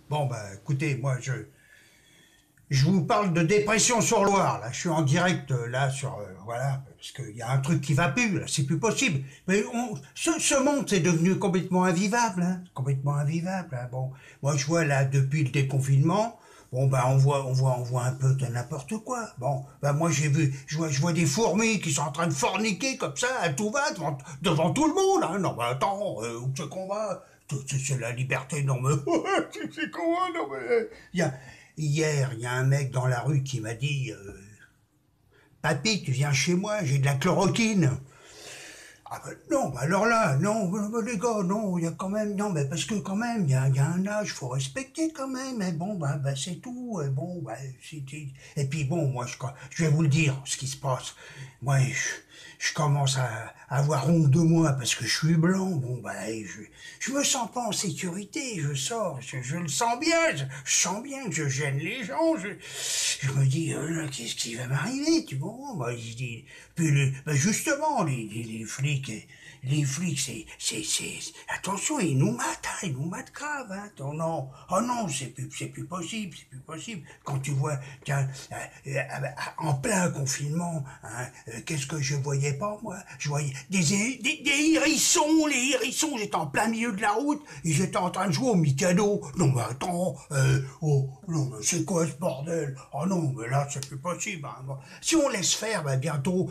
Bon, bah, écoutez, moi, je vous parle de dépression sur Loire, là. Je suis en direct, là, sur, voilà, parce qu'il y a un truc qui va plus, là. C'est plus possible. Mais ce monde, c'est devenu complètement invivable, hein. Complètement invivable, hein. Bon. Moi, je vois, là, depuis le déconfinement, bon, bah, on voit un peu de n'importe quoi. Bon, bah, moi, je vois des fourmis qui sont en train de forniquer, comme ça, à tout va, devant tout le monde, hein. Non, bah, attends, où c'est qu'on va? C'est la liberté, non, mais, c'est quoi, non, mais, hier, il y a un mec dans la rue qui m'a dit Papy, tu viens chez moi, j'ai de la chloroquine. Ah ben non, bah alors là, non, les gars, non, il y a quand même, non, mais parce que quand même, il y a un âge, faut respecter quand même, et bon, bah c'est tout, et bon, bah, et puis bon, moi, je vais vous le dire, ce qui se passe. Moi, je commence à avoir honte de moi parce que je suis blanc, bon, bah, je me sens pas en sécurité, je sors, je le sens bien, je sens bien que je gêne les gens, je me dis, qu'est-ce qui va m'arriver, tu vois, bah, je dis, puis bah, justement, les flics, attention, ils nous matent grave, hein, oh non, c'est plus possible, c'est plus possible. Quand tu vois, tiens, en plein confinement, hein, qu'est-ce que je voyais pas, moi? Je voyais des hérissons, les hérissons, j'étais en plein milieu de la route, ils étaient en train de jouer au Mikado. Non, mais attends, oh, non, mais c'est quoi ce bordel? Oh non, mais là, c'est plus possible, hein. Bon, si on laisse faire, bah, bientôt,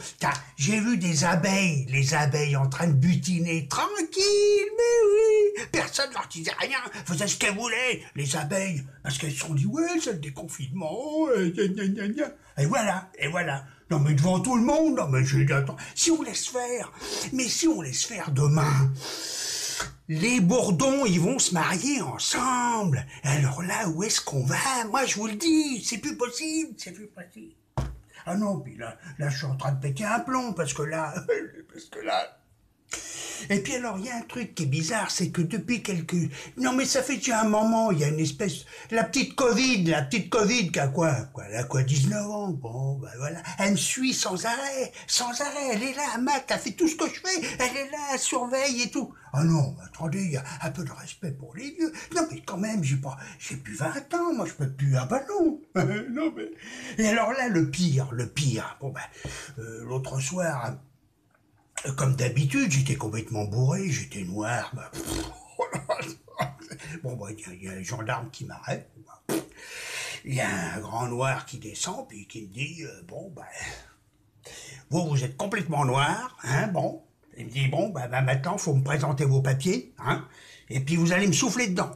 j'ai vu des abeilles, les abeilles en train de butiner, tranquille, mais oui, personne leur disait rien, faisaient ce qu'elles voulaient, les abeilles, parce qu'elles se sont dit, ouais, c'est le déconfinement, gna, gna, gna. Et voilà, et voilà. Non, mais devant tout le monde, non, mais j'ai dit, attends, si on laisse faire, mais si on laisse faire demain, les bourdons, ils vont se marier ensemble. Alors là, où est-ce qu'on va? Moi, je vous le dis, c'est plus possible, c'est plus possible. Ah non, puis là, je suis en train de péter un plomb, parce que là, et puis alors, il y a un truc qui est bizarre, c'est que depuis quelques... Non mais ça fait déjà un moment, il y a une espèce... La petite Covid qui a quoi? Elle a quoi, 19 ans? Bon, ben voilà. Elle me suit sans arrêt, elle est là, Matt, elle fait tout ce que je fais, elle est là, elle surveille et tout. Ah non, mais attendez, il y a un peu de respect pour les vieux. Non mais quand même, j'ai plus 20 ans, moi je peux plus... Ah bah non. Non mais... Et alors là, le pire, bon ben, l'autre soir... Comme d'habitude, j'étais complètement bourré, j'étais noir. Bah, bon, bah, il y a un gendarme qui m'arrête. Il y a un grand noir qui descend, puis qui me dit, bon, bah, vous êtes complètement noir, hein, bon. Il me dit, bon, bah maintenant, faut me présenter vos papiers, hein, et puis vous allez me souffler dedans.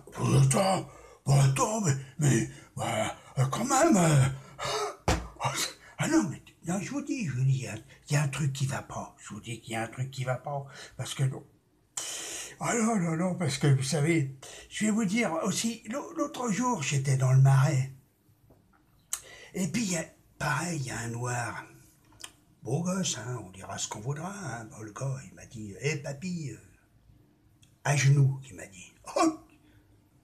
Attends, bah, quand même, ah non, mais non, je vous dis, il y a un truc qui va pas. Je vous dis qu'il y a un truc qui va pas, parce que non. Ah non, non, non, parce que vous savez, je vais vous dire aussi, l'autre jour, j'étais dans le Marais, et puis pareil, il y a un noir, beau gosse, hein, on dira ce qu'on voudra, hein. Bon, le gars, il m'a dit, hé papy, à genoux, il m'a dit. Oh,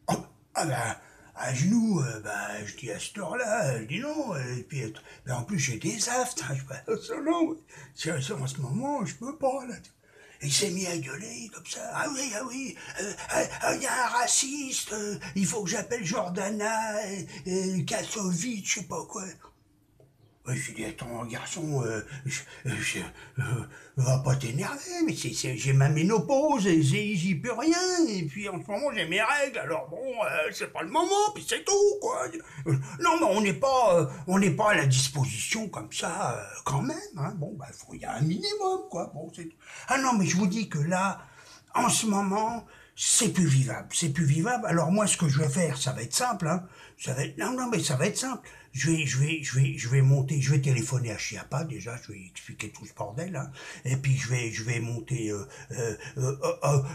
oh, ah ben, à genoux, bah, je dis à cette heure-là, je dis non, et puis, en plus j'ai des aftes, hein, je peux, non, en ce moment, je peux pas, là. Et il s'est mis à gueuler, comme ça, ah oui, il y a un raciste, il faut que j'appelle Jordana, Kassovitch, je sais pas quoi. Ouais, je lui dis, attends, garçon, va pas t'énerver, mais j'ai ma ménopause, et j'y peux rien, et puis en ce moment j'ai mes règles, alors bon, c'est pas le moment, puis c'est tout, quoi. Non, mais on n'est pas à la disposition comme ça, quand même, hein. Bon, bah, il y a un minimum, quoi. Bon, c'est tout. Ah non, mais je vous dis que là, en ce moment, c'est plus vivable, c'est plus vivable. Alors moi, ce que je vais faire, ça va être simple, hein. Non, mais ça va être simple. Je vais monter, je vais téléphoner à Chiappa, déjà, je vais expliquer tout ce bordel, hein. Et puis je vais monter,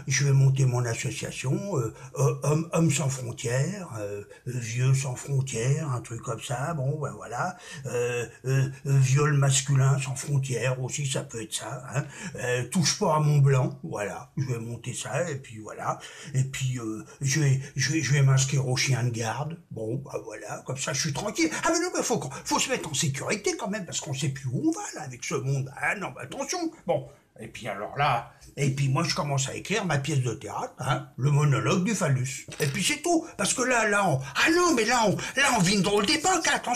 je vais monter mon association, Hommes sans frontières, Vieux sans frontières, un truc comme ça. Bon, ben voilà. Viol masculin sans frontières aussi, ça peut être ça, hein. Touche pas à mon blanc, voilà. Je vais monter ça, et puis voilà. Et puis je vais m'inscrire au chien de garde. Bon, bah voilà, comme ça je suis tranquille. Ah mais non, mais faut se mettre en sécurité quand même, parce qu'on sait plus où on va là avec ce monde. Ah non, bah attention. Bon, Et puis alors là, et puis moi je commence à écrire ma pièce de théâtre, hein, le monologue du phallus. Et puis c'est tout, parce que là on... Ah non, mais là on vit une drôle d'époque, attention.